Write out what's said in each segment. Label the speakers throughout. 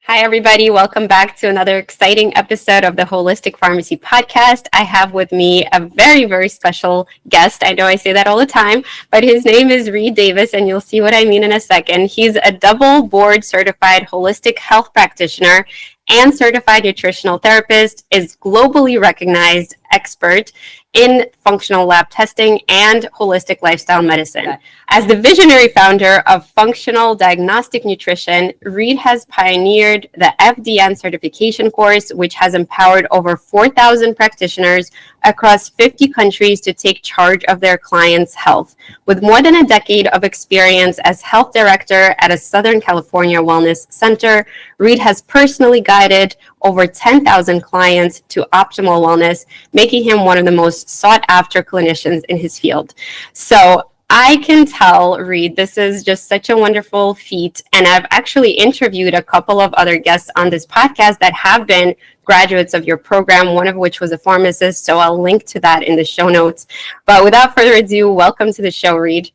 Speaker 1: Hi, everybody. Welcome back to another exciting episode of the Holistic Pharmacy Podcast. I have with me a very, very special guest. I know I say that all the time, but his name is Reed Davis, and you'll see what I mean in a second. He's a double board certified holistic health practitioner and certified nutritional therapist, is globally recognized expert in functional lab testing and holistic lifestyle medicine. As the visionary founder of Functional Diagnostic Nutrition, Reed has pioneered the FDN Certification Course, which has empowered over 4,000 practitioners across 50 countries to take charge of their clients' health. With more than a decade of experience as health director at a Southern California wellness center, Reed has personally guided over 10,000 clients to optimal wellness, making him one of the most sought-after clinicians in his field. So I can tell, Reed, this is just such a wonderful feat. And I've actually interviewed a couple of other guests on this podcast that have been graduates of your program, one of which was a pharmacist. So I'll link to that in the show notes. But without further ado, welcome to the show, Reed.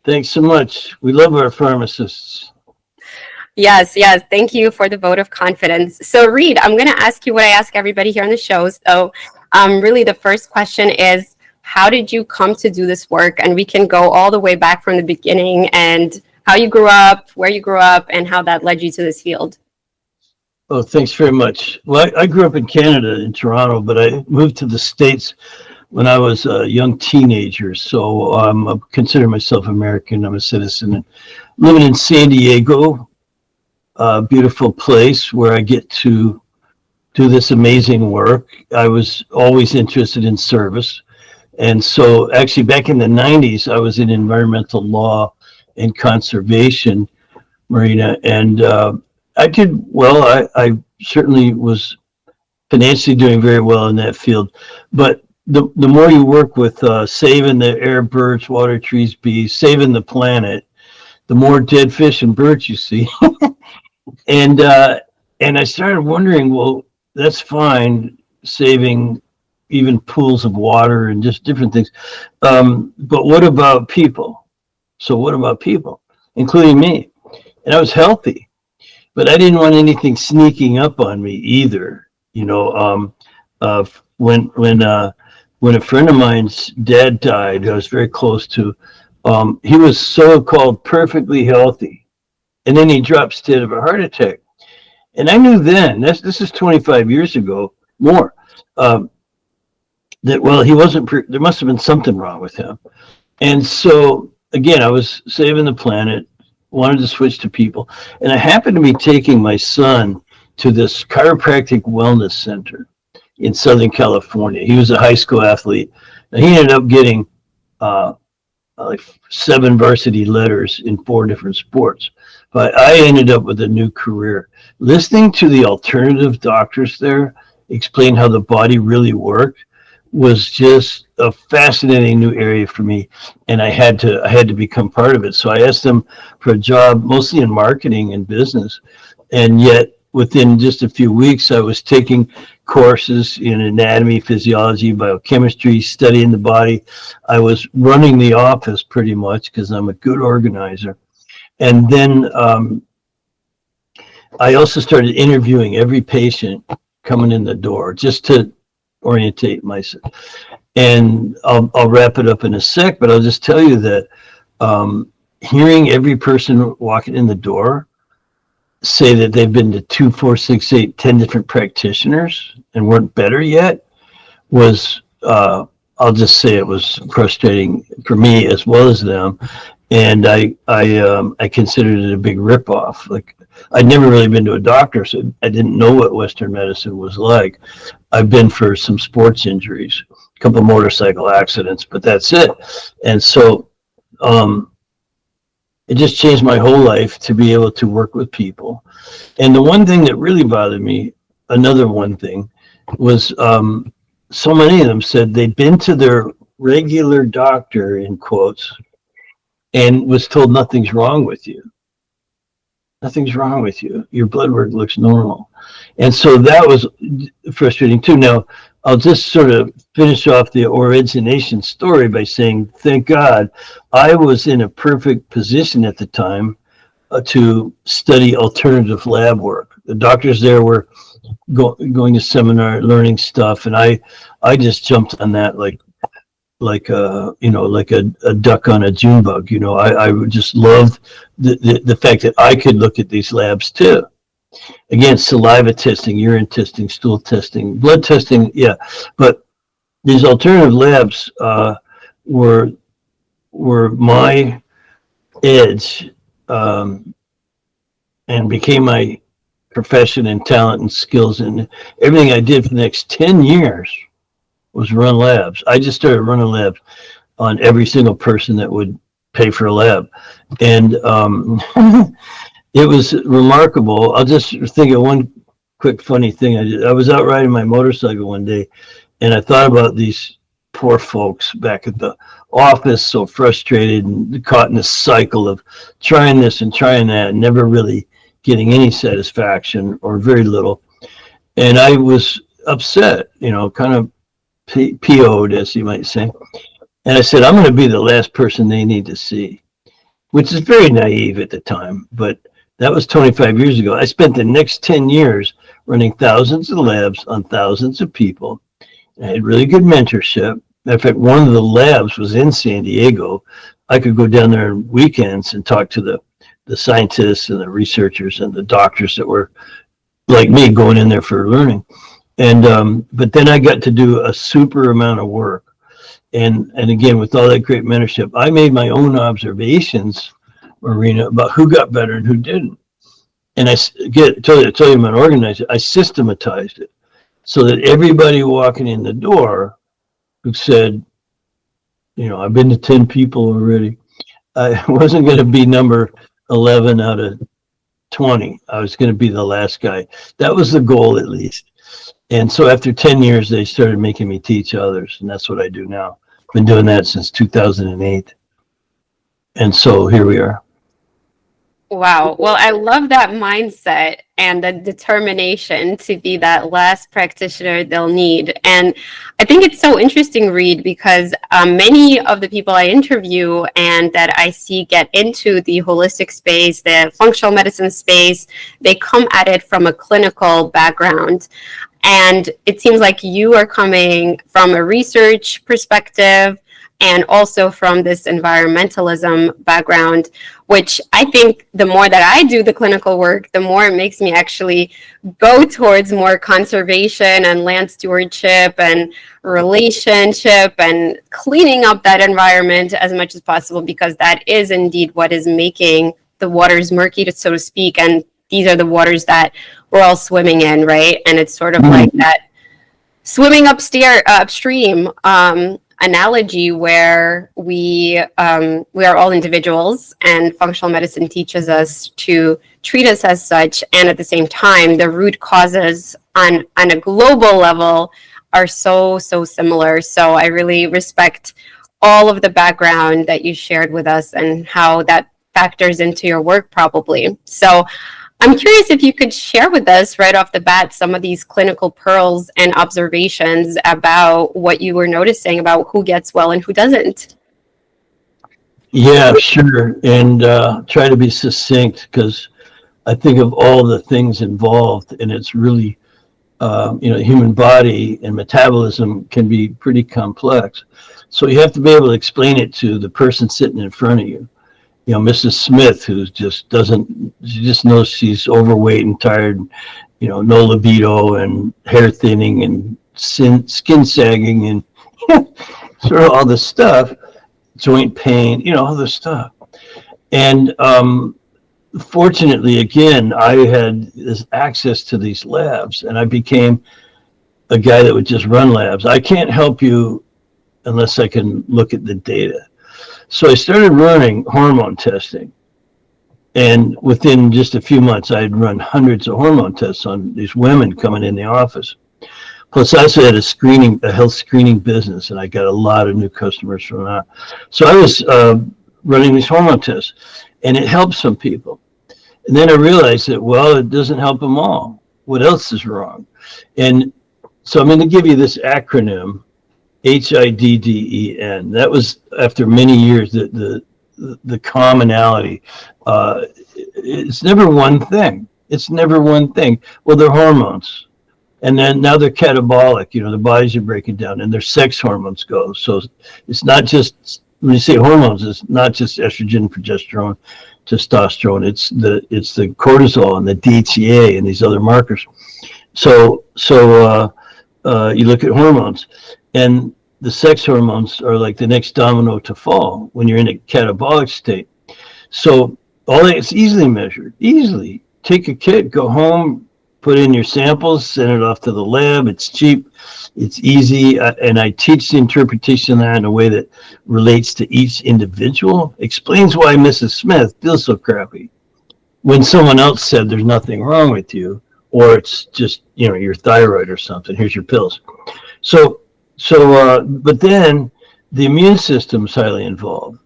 Speaker 2: Thanks so much. We love our pharmacists.
Speaker 1: Yes. Thank you for the vote of confidence. So, Reed, I'm going to ask you what I ask everybody here on the show. So, really, the first question is, how did you come to do this work? And we can go all the way back from the beginning and how you grew up, where you grew up, and how that led you to this field.
Speaker 2: Oh, thanks very much. Well, I grew up in Canada, in Toronto, but I moved to the States when I was a young teenager. So I consider myself American. I'm a citizen. And living in San Diego, a beautiful place where I get to do this amazing work. I was always interested in service. And so actually back in the 90s, I was in environmental law and conservation, Marina, and I did well. I certainly was financially doing very well in that field. But the more you work with saving the air, birds, water, trees, bees, saving the planet, the more dead fish and birds you see. And I started wondering, well, that's fine, saving even pools of water and just different things. But what about people? So what about people, including me? And I was healthy, but I didn't want anything sneaking up on me either. You know, when a friend of mine's dad died, who I was very close to, he was so-called perfectly healthy, and then he drops dead of a heart attack. And I knew then, this is 25 years ago, more, that, well, he wasn't, there must have been something wrong with him. And so, again, I was saving the planet, wanted to switch to people. And I happened to be taking my son to this chiropractic wellness center in Southern California. He was a high school athlete. And he ended up getting like 7 varsity letters in 4 different sports. But I ended up with a new career. Listening to the alternative doctors there explain how the body really worked was just a fascinating new area for me, and I had to become part of it. So I asked them for a job, mostly in marketing and business, and yet within just a few weeks, I was taking courses in anatomy, physiology, biochemistry, studying the body. I was running the office pretty much because I'm a good organizer, and then I also started interviewing every patient coming in the door just to orientate myself. And I'll wrap it up in a sec, but I'll just tell you that hearing every person walking in the door say that they've been to 2, 4, 6, 8, 10 different practitioners and weren't better yet was, I'll just say it was frustrating for me as well as them. And I considered it a big ripoff. Like, I'd never really been to a doctor, so I didn't know what Western medicine was like. I've been for some sports injuries, a couple of motorcycle accidents, but that's it. And so it just changed my whole life to be able to work with people. And the one thing that really bothered me, another one thing, was so many of them said they'd been to their regular doctor, in quotes, and was told nothing's wrong with you. Nothing's wrong with you. Your blood work looks normal. And so that was frustrating too. Now, I'll just sort of finish off the origination story by saying, thank God, I was in a perfect position at the time to study alternative lab work, The doctors there were going to seminar, learning stuff, and I just jumped on that like a duck on a June bug. I just loved the fact that I could look at these labs too. Again, saliva testing, urine testing, stool testing, blood testing, yeah. But these alternative labs were my edge, and became my profession and talent and skills, and everything I did for the next 10 years was run labs. I just started running labs on every single person that would pay for a lab. And it was remarkable. I'll just think of one quick funny thing I did. I was out riding my motorcycle one day, and I thought about these poor folks back at the office, so frustrated and caught in this cycle of trying this and trying that, and never really getting any satisfaction or very little. And I was upset, kind of PO'd, as you might say. And I said, I'm going to be the last person they need to see, which is very naive at the time, but that was 25 years ago. I spent the next 10 years running thousands of labs on thousands of people. I had really good mentorship. In fact, one of the labs was in San Diego. I could go down there on weekends and talk to the scientists and the researchers and the doctors that were like me, going in there for learning. And but then I got to do a super amount of work. And again, with all that great mentorship, I made my own observations, Marina, about who got better and who didn't. And I tell you, I'm an organizer. I systematized it so that everybody walking in the door who said, I've been to 10 people already, I wasn't going to be number 11 out of 20. I was going to be the last guy. That was the goal, at least. And so after 10 years, they started making me teach others, and that's what I do now. I've been doing that since 2008. And so here we are.
Speaker 1: Wow. Well, I love that mindset and the determination to be that last practitioner they'll need. And I think it's so interesting, Reed, because many of the people I interview and that I see get into the holistic space, the functional medicine space, they come at it from a clinical background. And it seems like you are coming from a research perspective and also from this environmentalism background, which I think the more that I do the clinical work, the more it makes me actually go towards more conservation and land stewardship and relationship and cleaning up that environment as much as possible, because that is indeed what is making the waters murky, so to speak. And these are the waters that we're all swimming in, right? And it's sort of like that swimming upstream analogy where we are all individuals, and functional medicine teaches us to treat us as such. And at the same time, the root causes on a global level are so similar. So I really respect all of the background that you shared with us and how that factors into your work probably. So I'm curious if you could share with us right off the bat some of these clinical pearls and observations about what you were noticing about who gets well and who doesn't.
Speaker 2: Yeah, sure. And try to be succinct, because I think of all the things involved, and it's really, the human body and metabolism can be pretty complex. So you have to be able to explain it to the person sitting in front of you. Mrs. Smith, who just she just knows she's overweight and tired, no libido and hair thinning and skin sagging and sort of all this stuff, joint pain, all this stuff. And fortunately, again, I had this access to these labs, and I became a guy that would just run labs. I can't help you unless I can look at the data. So I started running hormone testing, and within just a few months, I had run hundreds of hormone tests on these women coming in the office. Plus, I also had a health screening business, and I got a lot of new customers from that. So I was running these hormone tests, and it helped some people. And then I realized that, well, it doesn't help them all. What else is wrong? And so I'm going to give you this acronym, HIDDEN. That was after many years the commonality. It's never one thing. It's never one thing. Well, they're hormones. And then now they're catabolic, the bodies are breaking down and their sex hormones go. So it's not just, when you say hormones, it's not just estrogen, progesterone, testosterone. It's the cortisol and the DHEA and these other markers. So you look at hormones, and the sex hormones are like the next domino to fall when you're in a catabolic state. So all that, it's easily measured. Easily. Take a kit, go home, put in your samples, send it off to the lab. It's cheap, it's easy, and I teach the interpretation of that in a way that relates to each individual. Explains why Mrs. Smith feels so crappy when someone else said there's nothing wrong with you, or it's just your thyroid or something. Here's your pills. So but then the immune system is highly involved.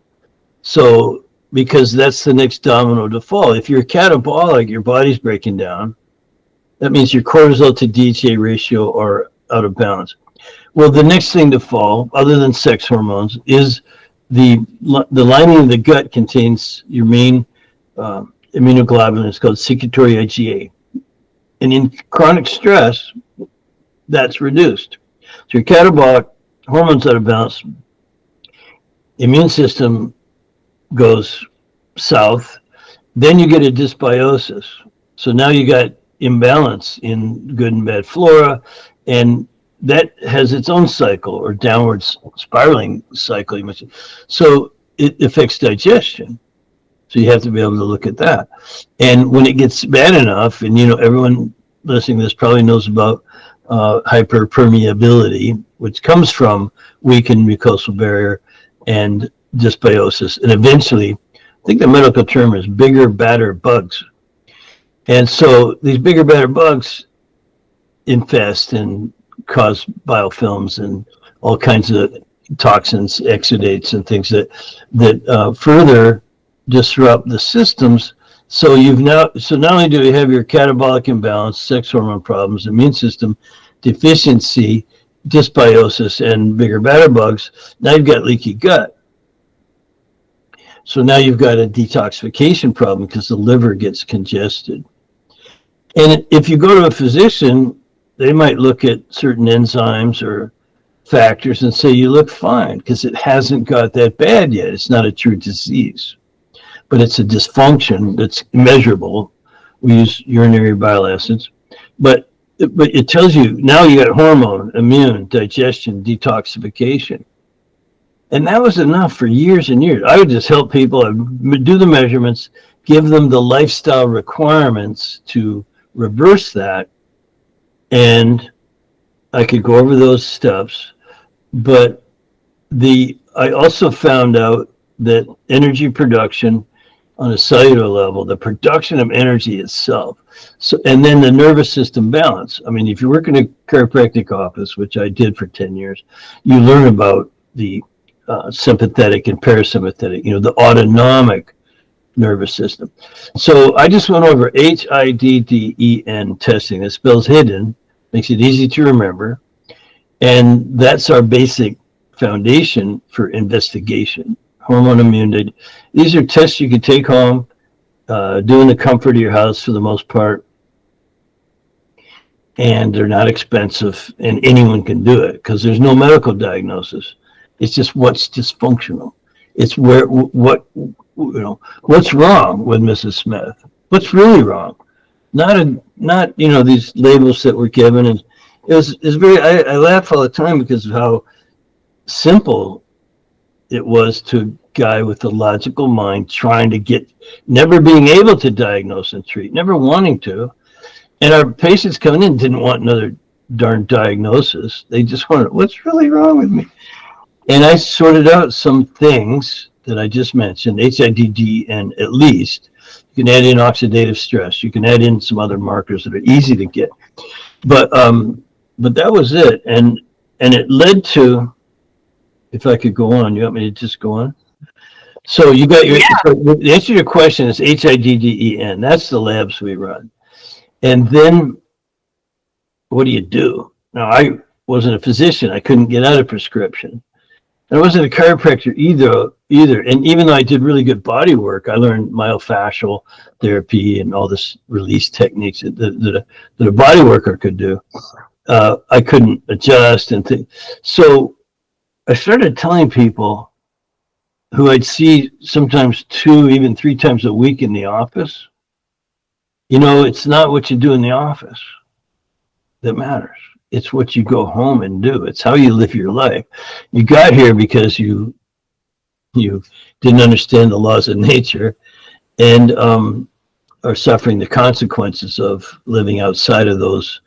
Speaker 2: So because that's the next domino to fall. If you're catabolic, your body's breaking down. That means your cortisol to DHA ratio are out of balance. Well, the next thing to fall, other than sex hormones, is the lining of the gut contains your main immunoglobulin. It's called secretory IgA. And in chronic stress, that's reduced. So your catabolic, hormones out of balance, immune system goes south, then you get a dysbiosis. So now you got imbalance in good and bad flora, and that has its own cycle, or downward spiraling cycle. So it affects digestion. So you have to be able to look at that. And when it gets bad enough, and everyone listening to this probably knows about hyperpermeability, which comes from weakened mucosal barrier and dysbiosis, and eventually, I think the medical term is bigger, badder bugs. And so these bigger, badder bugs infest and cause biofilms and all kinds of toxins, exudates, and things that further disrupt the systems. So not only do you have your catabolic imbalance, sex hormone problems, immune system deficiency, dysbiosis, and bigger, badder bugs, now you've got leaky gut. So now you've got a detoxification problem because the liver gets congested. And if you go to a physician, they might look at certain enzymes or factors and say you look fine because it hasn't got that bad yet. It's not a true disease, but it's a dysfunction that's measurable. We use urinary bile acids, but it tells you now you got hormone, immune, digestion, detoxification. And that was enough for years and years. I would just help people, I'd do the measurements, give them the lifestyle requirements to reverse that. And I could go over those steps. But I also found out that energy production on a cellular level, the production of energy itself, and then the nervous system balance. I mean, if you work in a chiropractic office, which I did for 10 years, you learn about the sympathetic and parasympathetic, the autonomic nervous system. So I just went over HIDDEN testing. It spells hidden, makes it easy to remember. And that's our basic foundation for investigation. Hormone immunity. These are tests you can take home, do in the comfort of your house for the most part. And they're not expensive, and anyone can do it because there's no medical diagnosis. It's just what's dysfunctional. It's what's wrong with Mrs. Smith. What's really wrong? Not these labels that we're given. And it's very. I laugh all the time because of how simple it was to a guy with a logical mind trying to never being able to diagnose and treat, never wanting to. And our patients coming in didn't want another darn diagnosis. They just wanted, what's really wrong with me? And I sorted out some things that I just mentioned, HIDDEN at least. You can add in oxidative stress. You can add in some other markers that are easy to get. But that was it. And it led to, if I could go on, you want me to just go on? So you got so the answer to your question is HIDDEN. That's the labs we run. And then what do you do? Now, I wasn't a physician. I couldn't get out a prescription. And I wasn't a chiropractor either. And even though I did really good body work, I learned myofascial therapy and all this release techniques that a body worker could do. I couldn't adjust and think. So I started telling people who I'd see sometimes 2, even 3 times a week in the office, it's not what you do in the office that matters. It's what you go home and do. It's how you live your life. You got here because you didn't understand the laws of nature and are suffering the consequences of living outside of those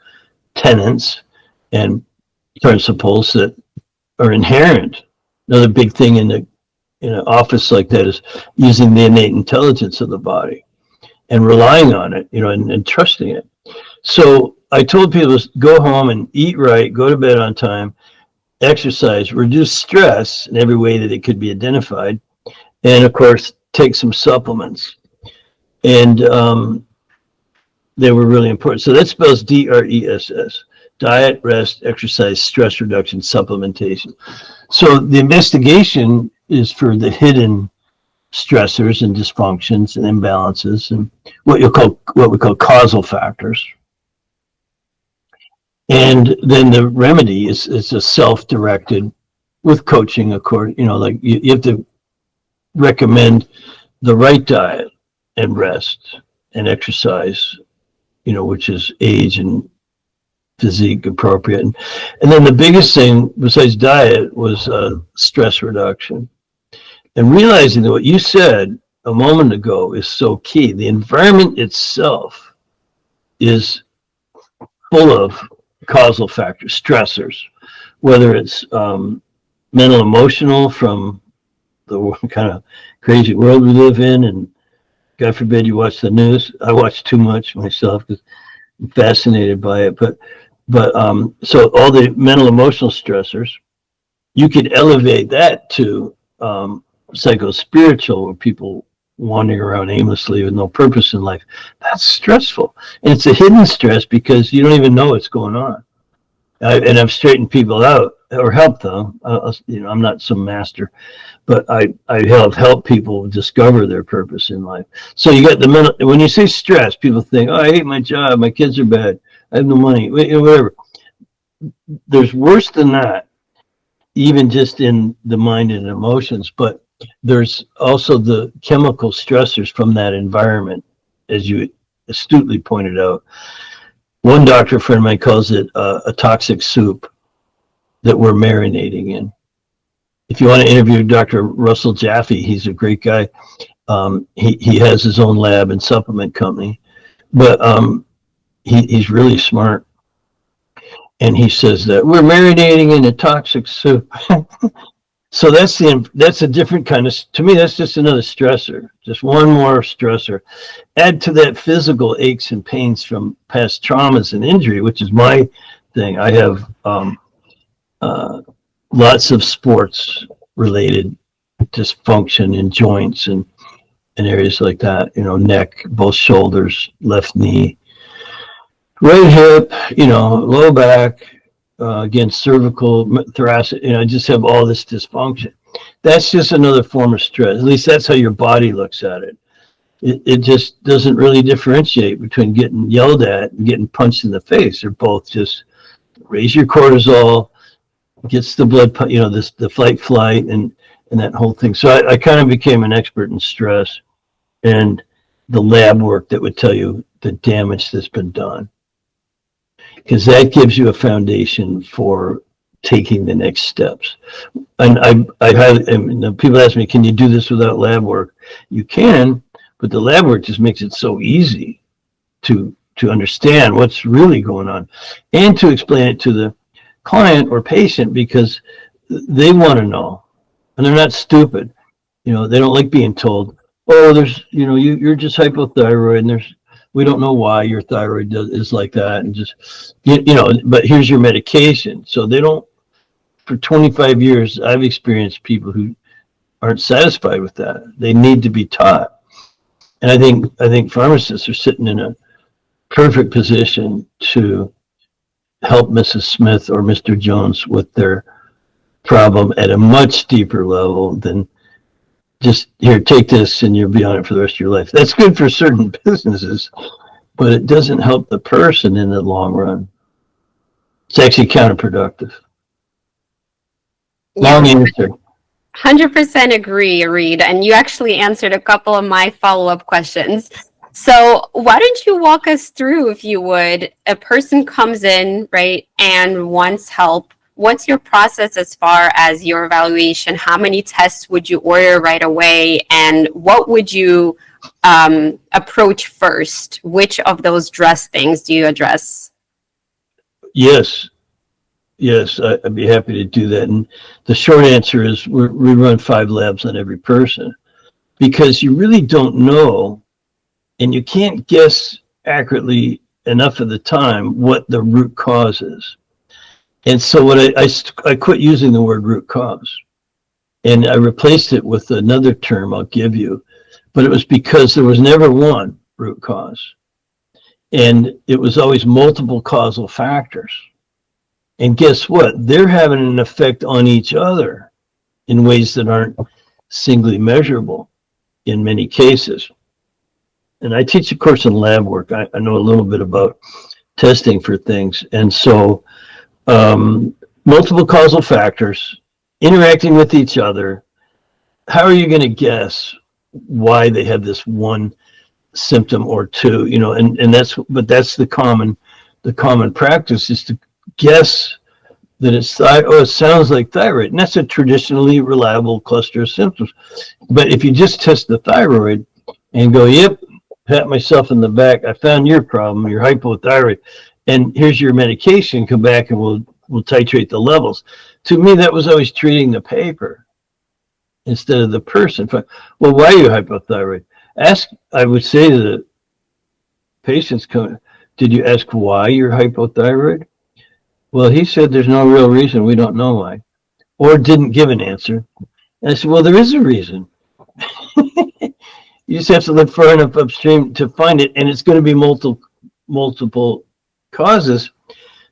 Speaker 2: tenets and principles that are inherent. Another big thing in an office like that is using the innate intelligence of the body and relying on it, and trusting it. So I told people to go home and eat right, go to bed on time, exercise, reduce stress in every way that it could be identified, and of course, take some supplements. And they were really important. So that spells DRESS: diet, rest, exercise, stress reduction, supplementation. So the investigation is for the hidden stressors and dysfunctions and imbalances and what we call causal factors. And then the remedy is a self-directed with coaching, like you have to recommend the right diet and rest and exercise, which is age and physique appropriate. And then the biggest thing besides diet was stress reduction. And realizing that what you said a moment ago is so key. The environment itself is full of causal factors, stressors, whether it's mental, emotional, from the kind of crazy world we live in, and God forbid you watch the news. I watch too much myself because I'm fascinated by it. But so all the mental, emotional stressors, you could elevate that to psycho-spiritual, where people wandering around aimlessly with no purpose in life. That's stressful. And it's a hidden stress because you don't even know what's going on. And I've straightened people out or helped them. I'm not some master, but I have helped people discover their purpose in life. So you got the mental. When you say stress, people think, "Oh, I hate my job. My kids are bad. I have no money." Whatever. There's worse than that, even just in the mind and emotions. But there's also the chemical stressors from that environment, as you astutely pointed out. One doctor friend of mine calls it a toxic soup that we're marinating in. If you want to interview Dr. Russell Jaffe, he's a great guy. He has his own lab and supplement company, but he's really smart. And he says that we're marinating in a toxic soup. So that's a different kind of, to me, that's just another stressor, just one more stressor. Add to that physical aches and pains from past traumas and injury, which is my thing. I have lots of sports related dysfunction in joints and areas like that, neck, both shoulders, left knee, right hip, low back, again, cervical, thoracic, I just have all this dysfunction. That's just another form of stress. At least that's how your body looks at it. It just doesn't really differentiate between getting yelled at and getting punched in the face. They're both just raise your cortisol, gets the blood, the flight, and that whole thing. So I kind of became an expert in stress and the lab work that would tell you the damage that's been done, because that gives you a foundation for taking the next steps. And people ask me, can you do this without lab work? You can, but the lab work just makes it so easy to understand what's really going on and to explain it to the client or patient, because they want to know, and they're not stupid. They don't like being told, "Oh, there's, you're just hypothyroid, and we don't know why your thyroid is like that," and just, but here's your medication. So they don't. For 25 years, I've experienced people who aren't satisfied with that. They need to be taught, and I think pharmacists are sitting in a perfect position to help Mrs. Smith or Mr. Jones with their problem at a much deeper level than just, here, take this and you'll be on it for the rest of your life. That's good for certain businesses, but it doesn't help the person in the long run. It's actually counterproductive.
Speaker 1: Yeah,
Speaker 2: Long answer.
Speaker 1: 100% agree, Reed. And you actually answered a couple of my follow-up questions. So why don't you walk us through, if you would, a person comes in, right, and wants help. What's your process as far as your evaluation? How many tests would you order right away? And what would you approach first? Which of those dress things do you address?
Speaker 2: Yes. Yes, I'd be happy to do that. And the short answer is we run 5 labs on every person because you really don't know, and you can't guess accurately enough of the time what the root cause is. And so what I quit using the word root cause, and I replaced it with another term I'll give you, but it was because there was never one root cause, and it was always multiple causal factors. And guess what? They're having an effect on each other in ways that aren't singly measurable in many cases. And I teach a course in lab work. I know a little bit about testing for things. And so multiple causal factors interacting with each other. How are you going to guess why they have this one symptom or two? You know, and that's the common practice is to guess that it's it sounds like thyroid, and that's a traditionally reliable cluster of symptoms. But if you just test the thyroid and go, yep, pat myself in the back, I found your problem, you're hypothyroid, and here's your medication, come back and we'll titrate the levels. To me, that was always treating the paper instead of the person. Well, why are you hypothyroid? I would say to the patients, did you ask why you're hypothyroid? Well, he said there's no real reason. We don't know why. Or didn't give an answer. And I said, well, there is a reason. You just have to look far enough upstream to find it, and it's going to be multiple causes.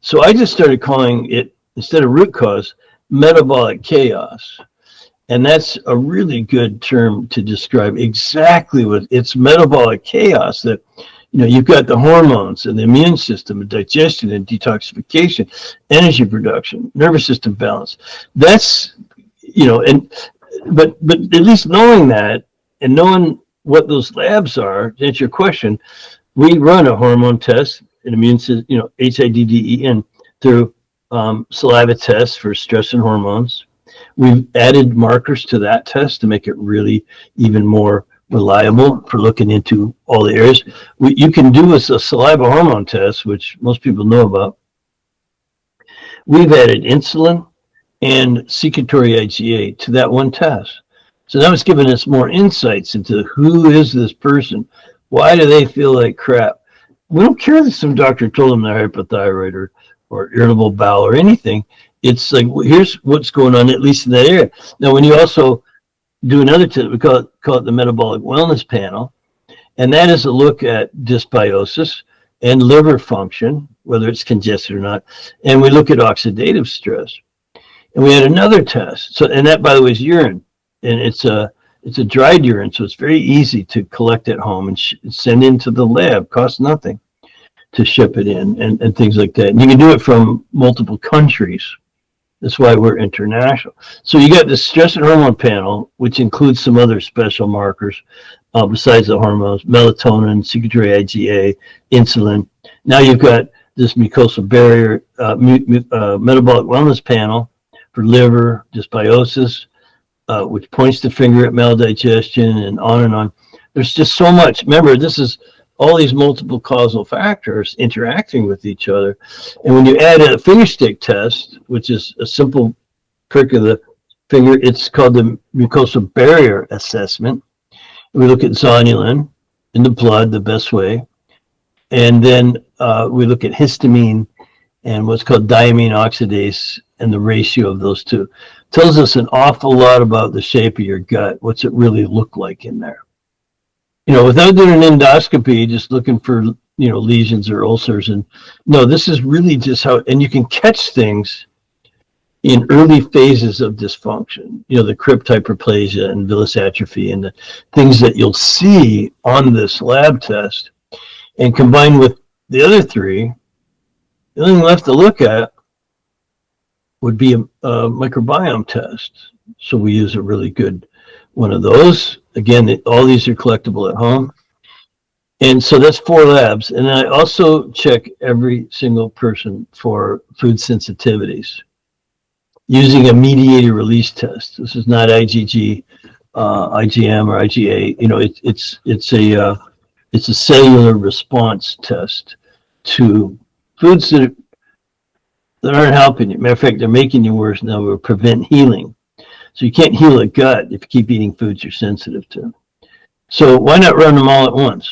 Speaker 2: So I just started calling it, instead of root cause, metabolic chaos. And that's a really good term to describe exactly what it's metabolic chaos that, you know, you've got the hormones and the immune system and digestion and detoxification, energy production, nervous system balance. That's, you know, but at least knowing that and knowing what those labs are, to answer your question, we run a hormone test, an immune system, you know, HIDDEN, through saliva tests for stress and hormones. We've added markers to that test to make it really even more reliable for looking into all the areas. You can do a saliva hormone test, which most people know about. We've added insulin and secretory IgA to that one test. So that was giving us more insights into who is this person? Why do they feel like crap? We don't care that some doctor told them they're hypothyroid or irritable bowel or anything. It's like, well, here's what's going on, at least in that area. Now, when you also do another test, we call it the Metabolic Wellness Panel, and that is a look at dysbiosis and liver function, whether it's congested or not, and we look at oxidative stress. And we had another test, so, and that, by the way, is urine, and it's a dried urine, so it's very easy to collect at home and send into the lab, costs nothing to ship it in, and things like that. And you can do it from multiple countries. That's why we're international. So you got the stress and hormone panel, which includes some other special markers besides the hormones, melatonin, secretory IgA, insulin. Now you've got this mucosal barrier metabolic wellness panel for liver dysbiosis, which points the finger at maldigestion and on and on. There's just so much. Remember, this is all these multiple causal factors interacting with each other. And when you add a finger stick test, which is a simple prick of the finger, it's called the mucosal barrier assessment. We look at zonulin in the blood, the best way. And then we look at histamine and what's called diamine oxidase and the ratio of those two. Tells us an awful lot about the shape of your gut. What's it really look like in there? You know, without doing an endoscopy, just looking for, you know, lesions or ulcers. And no, this is really just how, and you can catch things in early phases of dysfunction, the crypt hyperplasia and villus atrophy and the things that you'll see on this lab test, and combined with the other three, the only thing left to look at would be a microbiome test. So we use a really good one of those. Again, all these are collectible at home. And so that's 4 labs. And I also check every single person for food sensitivities using a mediated release test. This is not IgG, IgM, or IgA. It's a cellular response test to foods that aren't helping you. Matter of fact, they're making you worse now. Will prevent healing. So you can't heal a gut if you keep eating foods you're sensitive to. So why not run them all at once?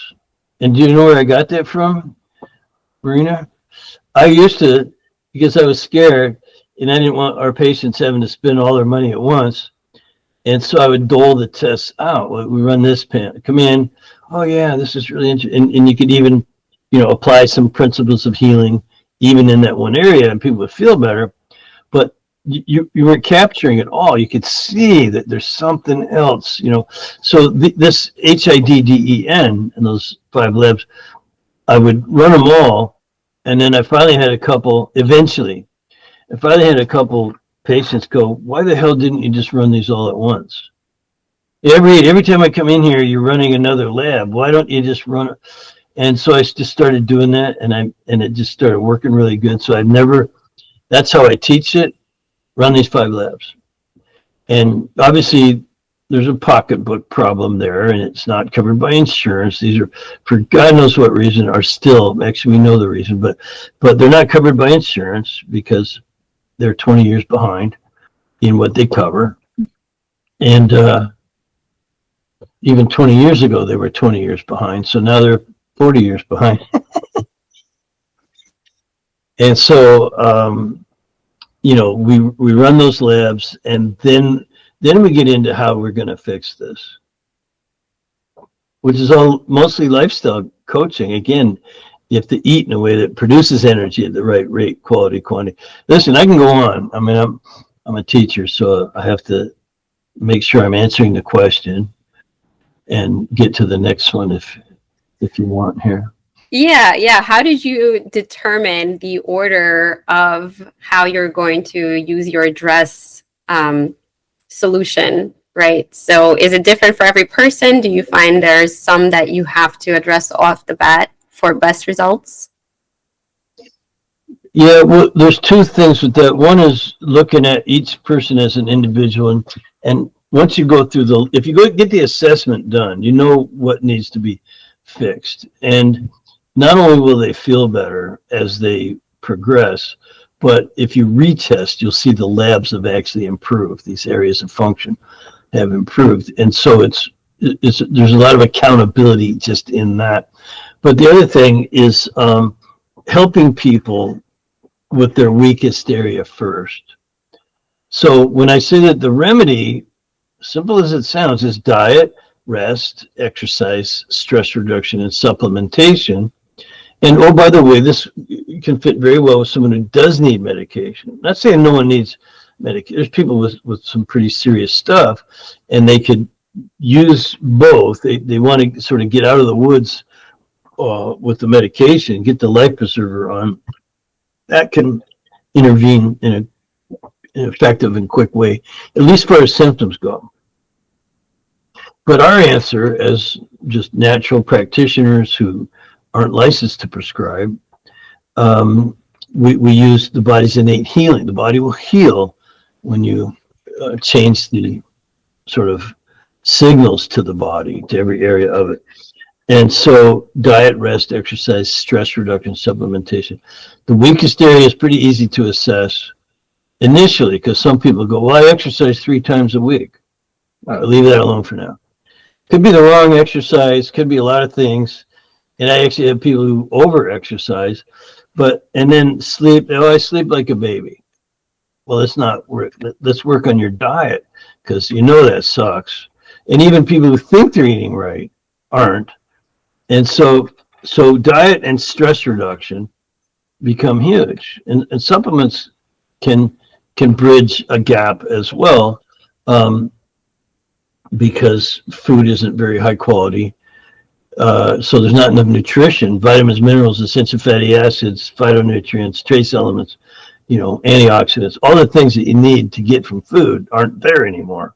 Speaker 2: And do you know where I got that from, Marina? I used to, because I was scared, and I didn't want our patients having to spend all their money at once. And so I would dole the tests out. We run this pan, come in. Oh yeah, this is really interesting. And you could even, apply some principles of healing even in that one area, and people would feel better. But you weren't capturing it all. You could see that there's something else, So this HIDDEN and those 5 labs, I would run them all. And then I finally had a couple, eventually, patients go, why the hell didn't you just run these all at once? Every time I come in here, you're running another lab. Why don't you just run it? And so I just started doing that, and it just started working really good. So that's how I teach it, run these 5 labs. And obviously there's a pocketbook problem there, and it's not covered by insurance. These are, for God knows what reason, are still, actually we know the reason, but they're not covered by insurance because they're 20 years behind in what they cover. And even 20 years ago, they were 20 years behind. So now they're 40 years behind. And so, we run those labs, and then we get into how we're going to fix this, which is all mostly lifestyle coaching. Again, you have to eat in a way that produces energy at the right rate, quality, quantity. Listen, I can go on. I mean, I'm a teacher, so I have to make sure I'm answering the question and get to the next one if you want here.
Speaker 1: Yeah. How did you determine the order of how you're going to use your address solution, right? So is it different for every person? Do you find there's some that you have to address off the bat for best results?
Speaker 2: Yeah, well, there's 2 things with that. One is looking at each person as an individual, and once you go through if you go get the assessment done, you know what needs to be fixed. And not only will they feel better as they progress, but if you retest, you'll see the labs have actually improved. These areas of function have improved. And so there's a lot of accountability just in that. But the other thing is helping people with their weakest area first. So when I say that the remedy, simple as it sounds, is diet, rest, exercise, stress reduction, and supplementation. And oh, by the way, this can fit very well with someone who does need medication. I'm not saying no one needs medication. There's people with some pretty serious stuff, and they could use both. They want to sort of get out of the woods with the medication, get the life preserver on. That can intervene in an effective and quick way, at least as far as symptoms go. But our answer, as just natural practitioners who aren't licensed to prescribe, we use the body's innate healing. The body will heal when you change the sort of signals to the body, to every area of it. And so diet, rest, exercise, stress reduction, supplementation. The weakest area is pretty easy to assess initially, because some people go, well, I exercise 3 times a week. All right, leave that alone for now. Could be the wrong exercise, could be a lot of things. And I actually have people who over-exercise, and then sleep. Oh, I sleep like a baby. Well, it's not work. Let's work on your diet, because that sucks. And even people who think they're eating right aren't. And so diet and stress reduction become huge. And supplements can can bridge a gap as well, because food isn't very high quality. So there's not enough nutrition, vitamins, minerals, essential fatty acids, phytonutrients, trace elements, antioxidants, all the things that you need to get from food aren't there anymore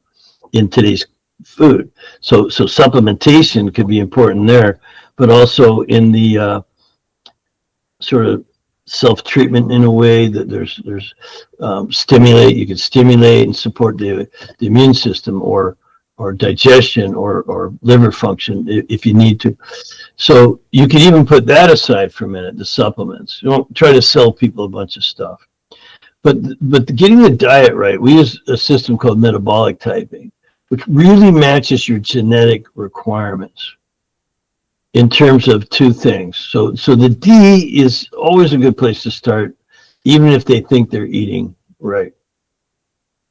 Speaker 2: in today's food. So supplementation could be important there, but also in the sort of self-treatment in a way that there's you can stimulate and support the immune system or digestion or liver function if you need to. So you can even put that aside for a minute, the supplements. You don't try to sell people a bunch of stuff. But getting the diet right, we use a system called metabolic typing, which really matches your genetic requirements in terms of two things. So the D is always a good place to start, even if they think they're eating right.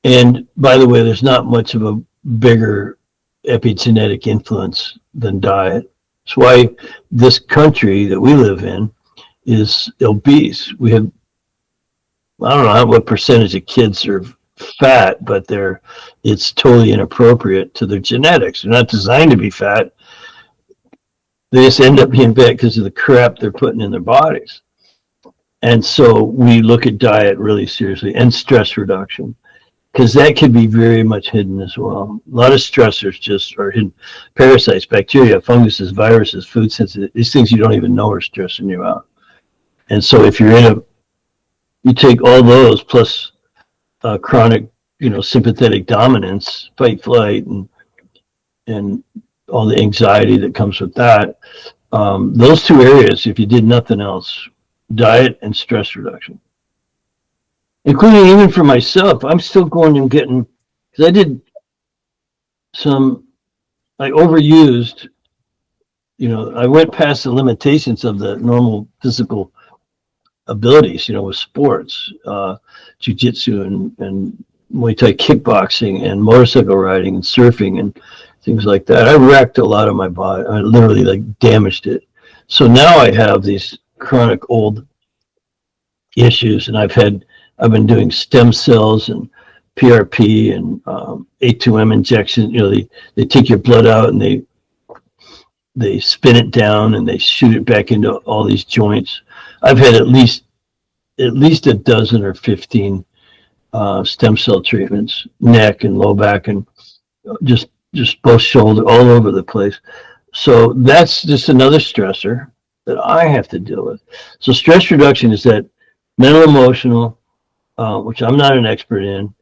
Speaker 2: And by the way, there's not much of a bigger epigenetic influence than diet. That's why this country that we live in is obese. We have, I don't know what percentage of kids are fat, but it's totally inappropriate to their genetics. They're not designed to be fat. They just end up being fat because of the crap they're putting in their bodies. And so we look at diet really seriously, and stress reduction, because that can be very much hidden as well. A lot of stressors just are hidden. Parasites, bacteria, funguses, viruses, food sensitive, these things you don't even know are stressing you out. And so if you take all those plus chronic, sympathetic dominance, fight, flight, and all the anxiety that comes with that, those two areas, if you did nothing else, diet and stress reduction, including even for myself, I'm still going and getting, because I overused, I went past the limitations of the normal physical abilities, with sports, jiu-jitsu and Muay Thai kickboxing and motorcycle riding and surfing and things like that. I wrecked a lot of my body. I literally damaged it. So now I have these chronic old issues, and I've been doing stem cells and PRP and A2M injection. They take your blood out and they spin it down and they shoot it back into all these joints. I've had at least a dozen or 15 stem cell treatments, neck and low back, and just both shoulder, all over the place. So that's just another stressor that I have to deal with. So stress reduction is that mental, emotional, which I'm not an expert in.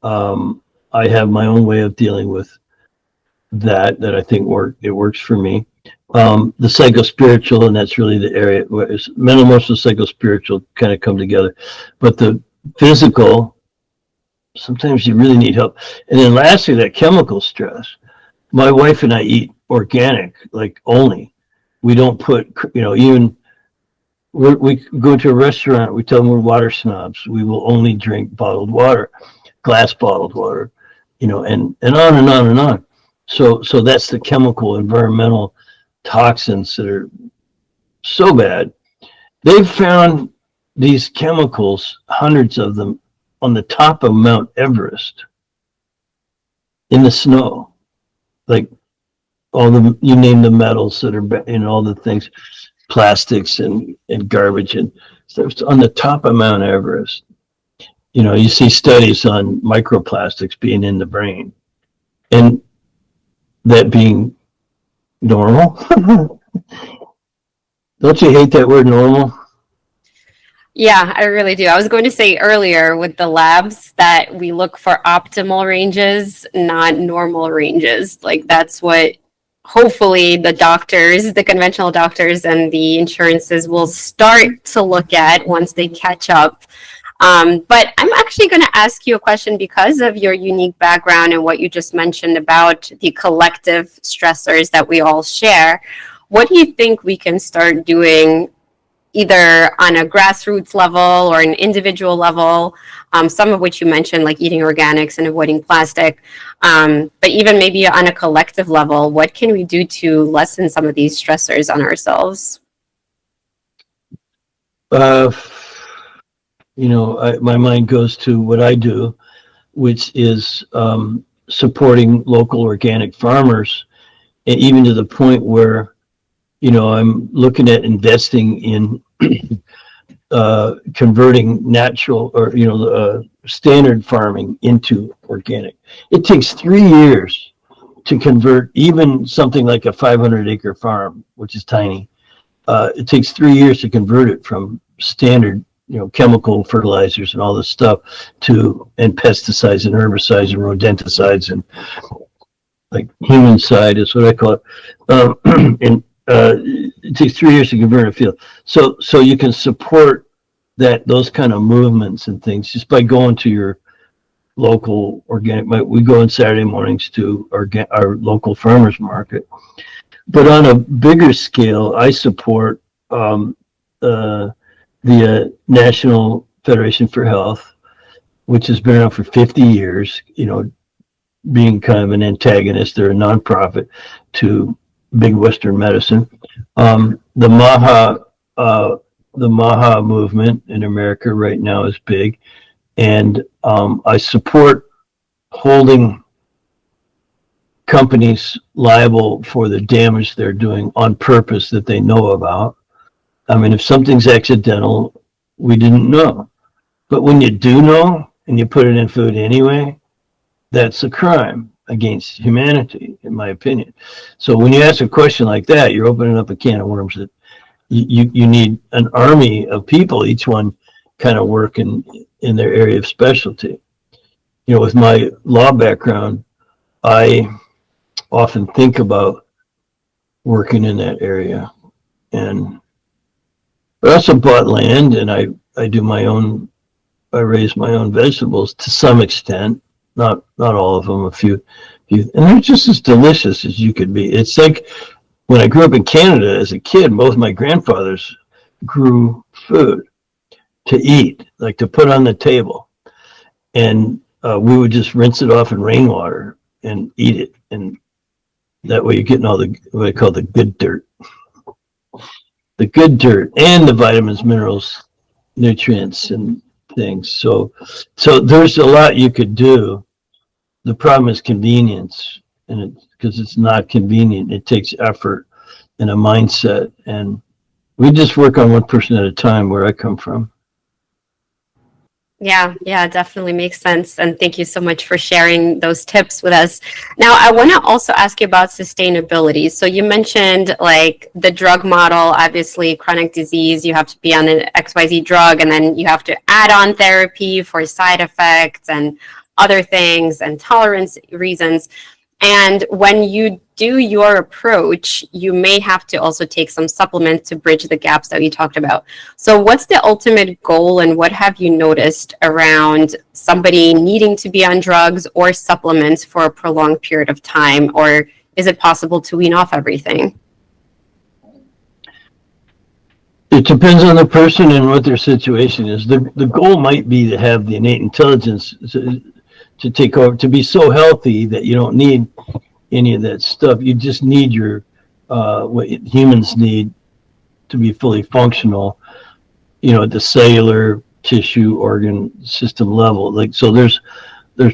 Speaker 2: I have my own way of dealing with that I think works for me. The psycho-spiritual, and that's really the area where mental, emotional, psycho-spiritual kind of come together. But the physical, sometimes you really need help. And then lastly, that chemical stress. My wife and I eat organic, only. We don't put, even we go to a restaurant, we tell them we're water snobs. We will only drink bottled water, glass bottled water, and on and on and on. So that's the chemical, environmental toxins that are so bad. They've found these chemicals, hundreds of them, on the top of Mount Everest in the snow. You name the metals that are in all the things, plastics and garbage, and so it's on the top of Mount Everest. You see studies on microplastics being in the brain, and that being normal. Don't you hate that word, normal?
Speaker 1: Yeah, I really do. I was going to say earlier with the labs that we look for optimal ranges, not normal ranges. That's what hopefully the doctors, the conventional doctors and the insurances will start to look at once they catch up. But I'm actually going to ask you a question because of your unique background and what you just mentioned about the collective stressors that we all share. What do you think we can start doing either on a grassroots level or an individual level, some of which you mentioned, like eating organics and avoiding plastic, but even maybe on a collective level, what can we do to lessen some of these stressors on ourselves?
Speaker 2: my mind goes to what I do, which is supporting local organic farmers, and even to the point where, I'm looking at investing in converting natural or, standard farming into organic. It takes 3 years to convert even something like a 500-acre farm, which is tiny. It takes 3 years to convert it from standard, chemical fertilizers and all this stuff and pesticides and herbicides and rodenticides and like human side is what I call it. And it takes 3 years to convert a field. So you can support those kind of movements and things just by going to your local organic. We go on Saturday mornings to our local farmers market. But on a bigger scale, I support the National Federation for Health, which has been around for 50 years, being kind of an antagonist. They're a nonprofit to big Western medicine. The Maha movement in America right now is big. And I support holding companies liable for the damage they're doing on purpose that they know about. I mean, if something's accidental, we didn't know. But when you do know and you put it in food anyway, that's a crime against humanity, in my opinion. So when you ask a question like that, you're opening up a can of worms that you need an army of people, each one kind of working in their area of specialty. With my law background, I often think about working in that area. But I also bought land, and I raise my own vegetables to some extent, not all of them, a few, and they're just as delicious as you could be. It's like when I grew up in Canada as a kid, both my grandfathers grew food to eat, like to put on the table. And we would just rinse it off in rainwater and eat it. And that way you're getting all what I call the good dirt. The good dirt and the vitamins, minerals, nutrients, and things. So there's a lot you could do. The problem is convenience. And because it's not convenient, it takes effort and a mindset. And we just work on one person at a time where I come from.
Speaker 1: Yeah, definitely makes sense. And thank you so much for sharing those tips with us. Now, I want to also ask you about sustainability. So you mentioned like the drug model, obviously chronic disease, you have to be on an XYZ drug, and then you have to add on therapy for side effects and other things and tolerance reasons. And when you do your approach, you may have to also take some supplements to bridge the gaps that you talked about. So what's the ultimate goal, and what have you noticed around somebody needing to be on drugs or supplements for a prolonged period of time? Or is it possible to wean off everything?
Speaker 2: It depends on the person and what their situation is. The goal might be to have the innate intelligence to take over, to be so healthy that you don't need any of that stuff. You just need what humans need to be fully functional, at the cellular, tissue, organ system level. Like, so there's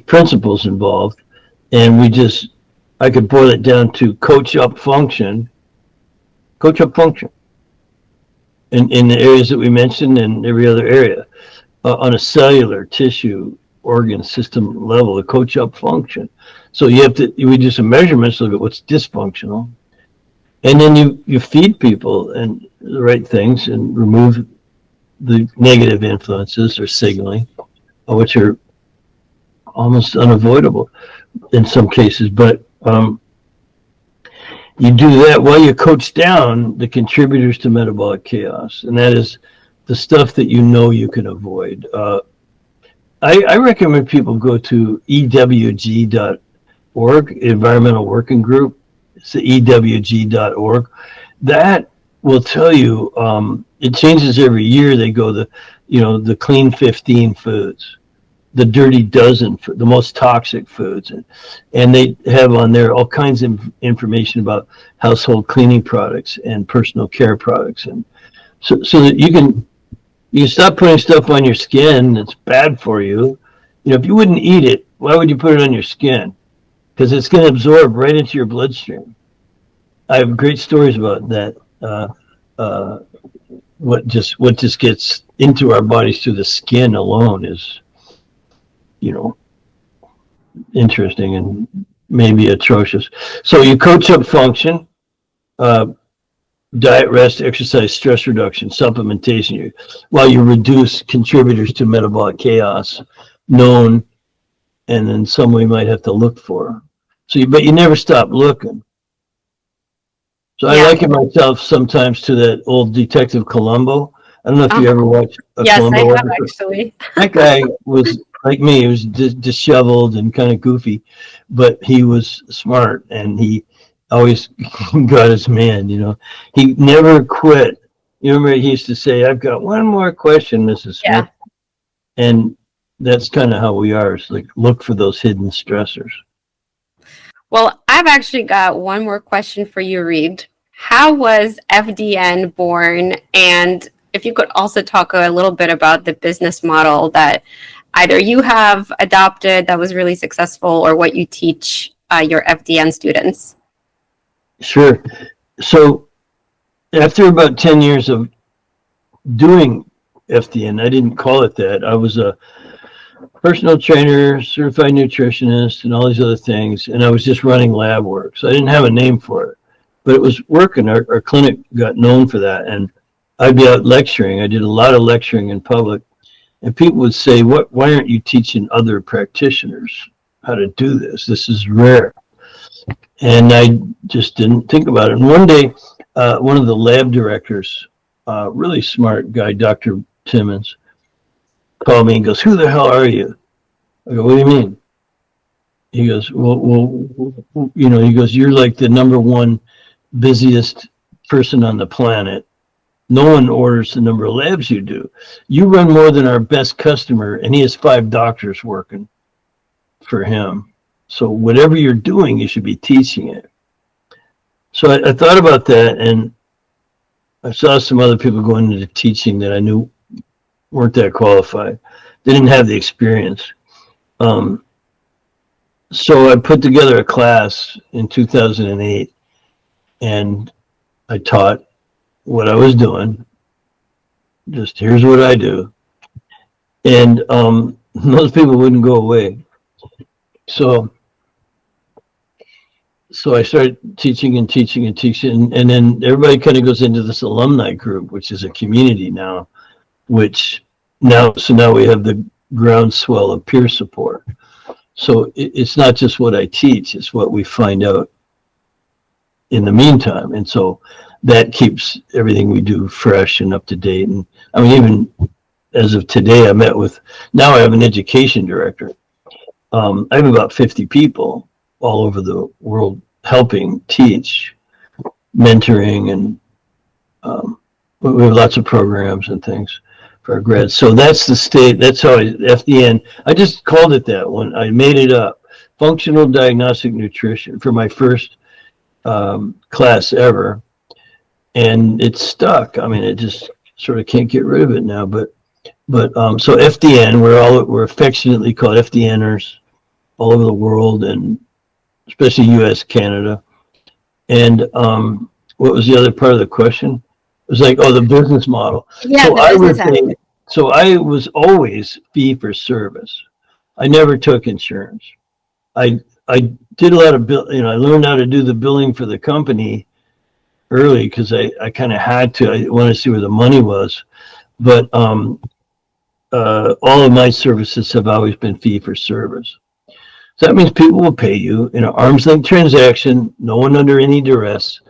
Speaker 2: principles involved, and I could boil it down to coach up function in the areas that we mentioned and every other area, on a cellular, tissue, organ system level, to coach up function. So we do some measurements, look at what's dysfunctional, and then you feed people and the right things and remove the negative influences or signaling, which are almost unavoidable in some cases. But you do that while you coach down the contributors to metabolic chaos, and that is the stuff that you can avoid. I recommend people go to EWG.org, Environmental Working Group. It's the EWG.org. That will tell you, it changes every year. They go the clean 15 foods, the dirty dozen, the most toxic foods. And they have on there all kinds of information about household cleaning products and personal care products. And so that you can You stop putting stuff on your skin that's bad for you. If you wouldn't eat it, why would you put it on your skin? Because it's going to absorb right into your bloodstream. I have great stories about that. Uh, what just gets into our bodies through the skin alone is, you know, interesting and maybe atrocious. So you coach up function, uh, diet, rest, exercise, stress reduction, supplementation, while you reduce contributors to metabolic chaos, known and then some we might have to look for. But you never stop looking. So I
Speaker 1: Yeah.
Speaker 2: liken myself sometimes to that old Detective Columbo. I don't know if you ever watched a
Speaker 1: Yes, I
Speaker 2: Columbo
Speaker 1: have
Speaker 2: episode.
Speaker 1: actually.
Speaker 2: That guy was like me. He was disheveled and kind of goofy, but he was smart and he always got his man. He never quit. You remember he used to say, "I've got one more question, Mrs.
Speaker 1: Yeah.
Speaker 2: Smith," and that's kind of how we are. It's like look for those hidden stressors.
Speaker 1: Well, I've actually got one more question for you, Reed. How was FDN born? And if you could also talk a little bit about the business model that either you have adopted that was really successful or what you teach your FDN students.
Speaker 2: Sure. So after about 10 years of doing FDN, I didn't call it that. I was a personal trainer, certified nutritionist, and all these other things. And I was just running lab work. So I didn't have a name for it, but it was working. Our clinic got known for that. And I'd be out lecturing. I did a lot of lecturing in public. And people would say, why aren't you teaching other practitioners how to do this? This is rare. And I just didn't think about it. And one day, one of the lab directors, really smart guy, Dr. Timmons, called me and goes, "Who the hell are you?" I go, "What do you mean?" He goes, well, he goes, "You're like the number one busiest person on the planet. No one orders the number of labs you do. You run more than our best customer, and he has 5 doctors working for him. So whatever you're doing, you should be teaching it." So I thought about that, and I saw some other people going into teaching that I knew weren't that qualified. They didn't have the experience. So I put together a class in 2008, and I taught what I was doing. Just here's what I do. And most people wouldn't go away. So I started teaching and teaching and teaching, and then everybody kind of goes into this alumni group, which is a community now, so now we have the groundswell of peer support. So it's not just what I teach, it's what we find out in the meantime. And so that keeps everything we do fresh and up to date. And I mean, even as of today, now I have an education director. I have about 50 people all over the world helping teach, mentoring, and we have lots of programs and things for our grads. So that's the state. That's how FDN. I just called it that when I made it up. Functional Diagnostic Nutrition for my first class ever, and it's stuck. I mean, it just sort of can't get rid of it now. But so FDN, we're affectionately called FDNers all over the world, and especially U.S., Canada. And what was the other part of the question? It was like, the business model.
Speaker 1: Yeah,
Speaker 2: So I was always fee for service. I never took insurance. I did a lot of I learned how to do the billing for the company early because I kind of had to. I wanted to see where the money was. But all of my services have always been fee for service. So that means people will pay you in an arm's length transaction, no one under any duress,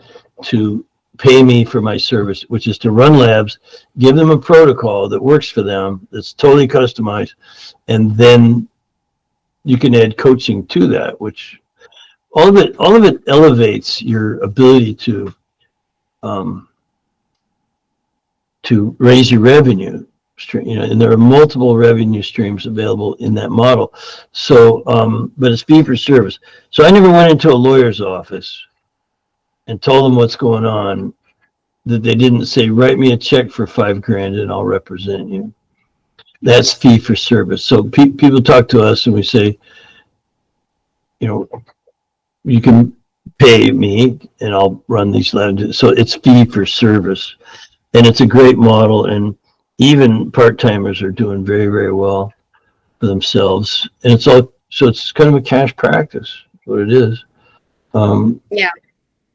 Speaker 2: to pay me for my service, which is to run labs, give them a protocol that works for them, that's totally customized, and then you can add coaching to that, which all of it elevates your ability to raise your revenue. And there are multiple revenue streams available in that model. So, but it's fee for service. So I never went into a lawyer's office and told them what's going on that they didn't say, write me a check for $5,000 and I'll represent you. That's fee for service. So people talk to us and we say, you know, you can pay me and I'll run these labs. So it's fee for service, and it's a great model. And even part-timers are doing very, very well for themselves. And it's all, so it's kind of a cash practice, what it is.
Speaker 1: Yeah.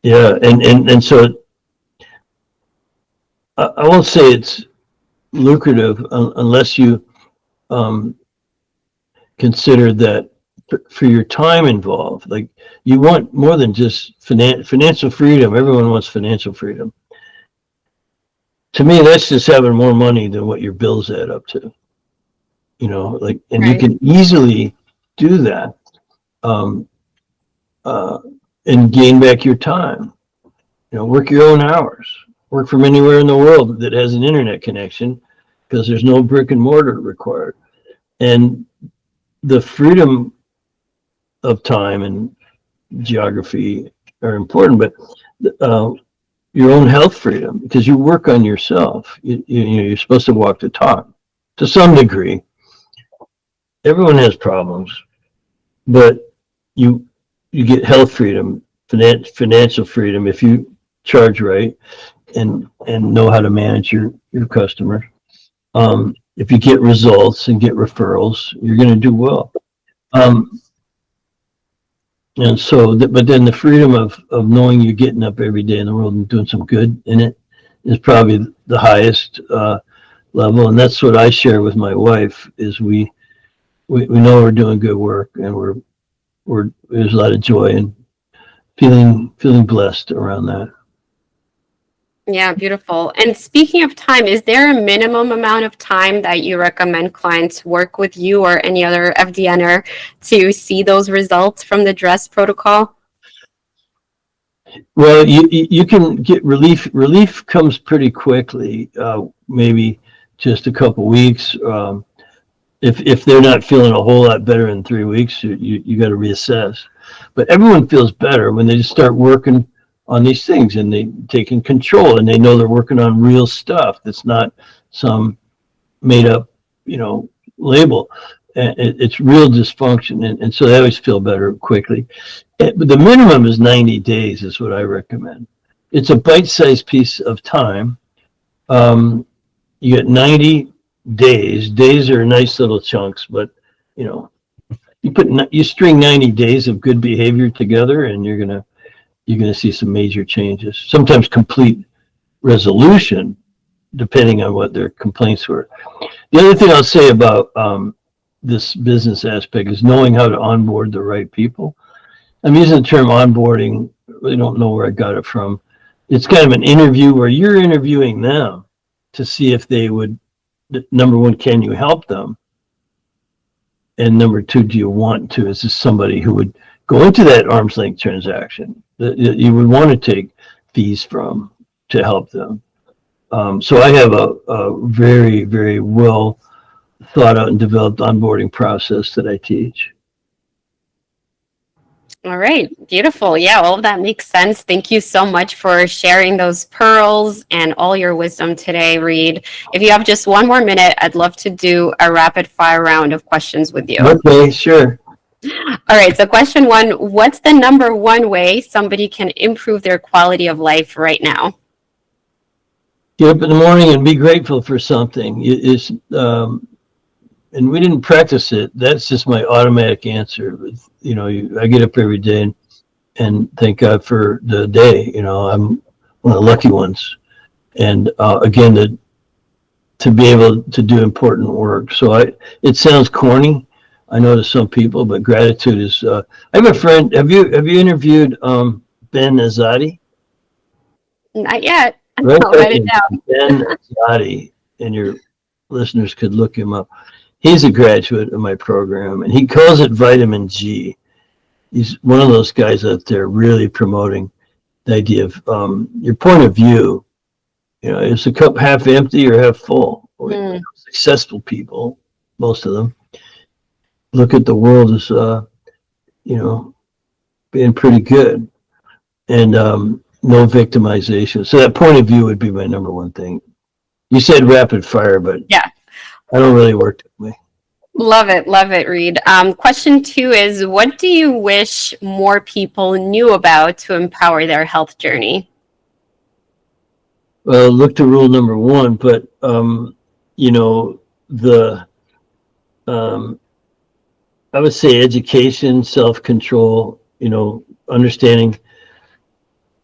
Speaker 2: Yeah. And so I won't say it's lucrative unless you consider that for your time involved, like you want more than just financial freedom. Everyone wants financial freedom. To me, that's just having more money than what your bills add up to. You know, like, and you
Speaker 1: Right.
Speaker 2: can easily do that um, uh, and gain back your time. You know, work your own hours. Work from anywhere in the world that has an internet connection, because there's no brick and mortar required. And the freedom of time and geography are important, but your own health freedom, because you work on yourself. You're supposed to walk the talk to some degree. Everyone has problems, but you get health freedom, financial freedom if you charge right and know how to manage your customers. If you get results and get referrals, you're going to do well. And so, but then the freedom of knowing you're getting up every day in the world and doing some good in it is probably the highest level. And that's what I share with my wife, is we know we're doing good work, and there's a lot of joy and feeling blessed around that.
Speaker 1: Yeah, beautiful. And speaking of time, is there a minimum amount of time that you recommend clients work with you or any other FDNer to see those results from the DRESS protocol?
Speaker 2: Well, you can get relief. Relief comes pretty quickly, maybe just a couple weeks. If they're not feeling a whole lot better in 3 weeks, you got to reassess. But everyone feels better when they just start working on these things, and they taking control, and they know they're working on real stuff that's not some made up, label. And it's real dysfunction, and so they always feel better quickly. But the minimum is 90 days is what I recommend. It's a bite-sized piece of time. You get 90 days. Days are nice little chunks, but you string 90 days of good behavior together, and you're gonna see some major changes. Sometimes complete resolution, depending on what their complaints were. The other thing I'll say about this business aspect is knowing how to onboard the right people. I'm using the term onboarding. I really don't know where I got it from. It's kind of an interview where you're interviewing them to see if they would, number one, can you help them? And number two, do you want to? Is this somebody who would go into that arm's length transaction that you would want to take fees from to help them? So I have a very, very well thought out and developed onboarding process that I teach.
Speaker 1: All right, beautiful. Yeah, all of that makes sense. Thank you so much for sharing those pearls and all your wisdom today, Reed. If you have just one more minute, I'd love to do a rapid fire round of questions with you.
Speaker 2: Okay, sure.
Speaker 1: All right, so question one, what's the number one way somebody can improve their quality of life right now?
Speaker 2: Get up in the morning and be grateful for something. And we didn't practice it. That's just my automatic answer. I get up every day and thank God for the day. I'm one of the lucky ones. And again, to be able to do important work. So it sounds corny, I know, to some people, but gratitude is. I have a friend. Have you interviewed Ben Azadi?
Speaker 1: Not yet.
Speaker 2: Right,
Speaker 1: I'll write it down.
Speaker 2: Ben Azadi, and your listeners could look him up. He's a graduate of my program, and he calls it vitamin G. He's one of those guys out there really promoting the idea of your point of view. Is the cup half empty or half full? Successful people, most of them, look at the world as being pretty good. And no victimization. So that point of view would be my number one thing. You said rapid fire, but
Speaker 1: Yeah.
Speaker 2: I don't really work that way.
Speaker 1: Love it, Reed. Question 2 is, what do you wish more people knew about to empower their health journey?
Speaker 2: Well, look to rule number 1, but you know, I would say education, self-control, you know, understanding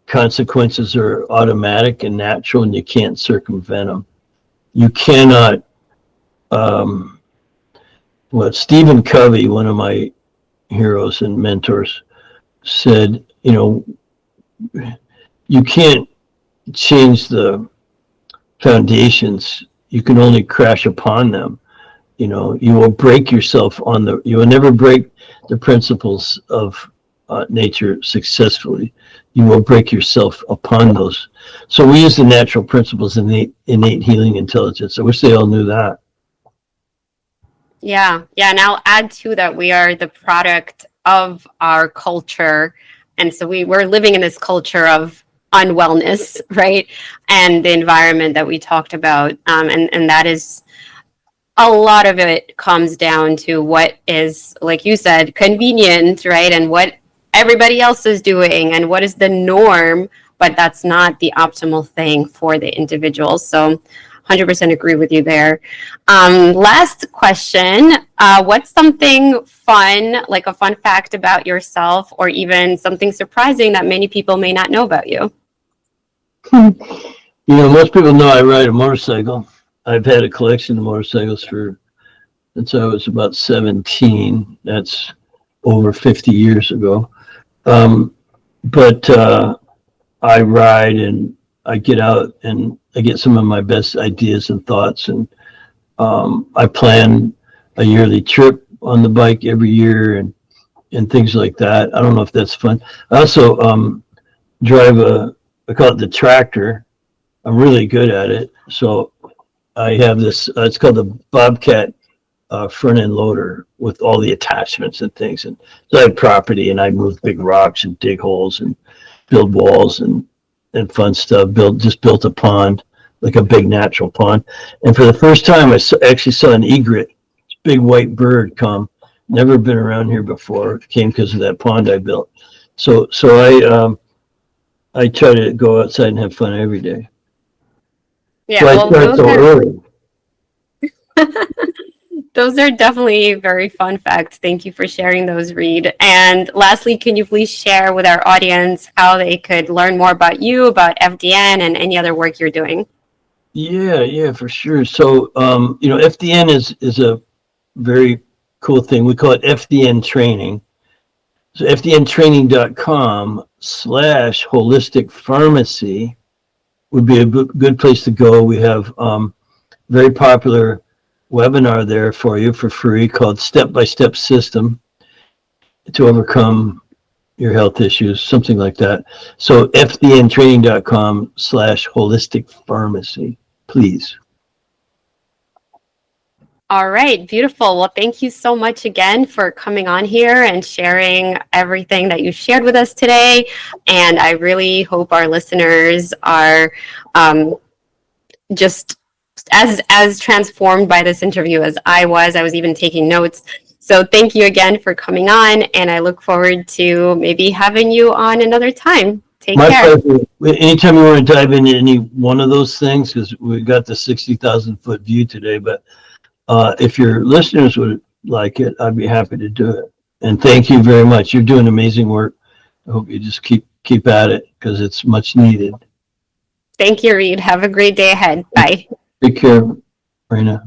Speaker 2: consequences are automatic and natural, and you can't circumvent them. You cannot. Stephen Covey, one of my heroes and mentors, said, you know, you can't change the foundations. You can only crash upon them. You know, you will break yourself you will never break the principles of nature successfully. You will break yourself upon those. So we use the natural principles in the innate healing intelligence. I wish they all knew that.
Speaker 1: Yeah. And I'll add to that, we are the product of our culture. And so we're living in this culture of unwellness, right? And the environment that we talked about. And that is, a lot of it comes down to what is, like you said, convenient, right? And what everybody else is doing and what is the norm, but that's not the optimal thing for the individual. So 100% agree with you there. Last question. What's something fun, like a fun fact about yourself, or even something surprising that many people may not know about you?
Speaker 2: You know, most people know I ride a motorcycle. I've had a collection of motorcycles since I was about 17. That's over 50 years ago. But I ride and I get out and I get some of my best ideas and thoughts, and I plan a yearly trip on the bike every year and things like that. I don't know if that's fun. I also drive I call it the tractor. I'm really good at it. So I have this, it's called the Bobcat front end loader with all the attachments and things. And so I have property and I move big rocks and dig holes and build walls and fun stuff. Just built a pond, like a big natural pond. And for the first time, I actually saw an egret, big white bird, come. Never been around here before. It came because of that pond I built. So I try to go outside and have fun every day.
Speaker 1: Yeah,
Speaker 2: So I
Speaker 1: well,
Speaker 2: start so early.
Speaker 1: Those are definitely very fun facts. Thank you for sharing those, Reed. And lastly, can you please share with our audience how they could learn more about you, about FDN, and any other work you're doing?
Speaker 2: Yeah, for sure. So, you know, FDN is a very cool thing. We call it FDN training. So fdntraining.com/holistic pharmacy would be a good place to go. We have very popular webinar there for you for free called Step-by-Step System to Overcome Your Health Issues, something like that. So fdntraining.com/holistic pharmacy, please.
Speaker 1: All right, beautiful. Well, thank you so much again for coming on here and sharing everything that you shared with us today. And I really hope our listeners are just as transformed by this interview as I was. I was even taking notes. So thank you again for coming on, and I look forward to maybe having you on another time. Take care.
Speaker 2: My pleasure. Anytime you want to dive into any one of those things, because we got the 60,000-foot view today, but if your listeners would like it, I'd be happy to do it. And thank you very much. You're doing amazing work. I hope you just keep at it because it's much needed.
Speaker 1: Thank you, Reed. Have a great day ahead. Bye.
Speaker 2: Take care, Raina.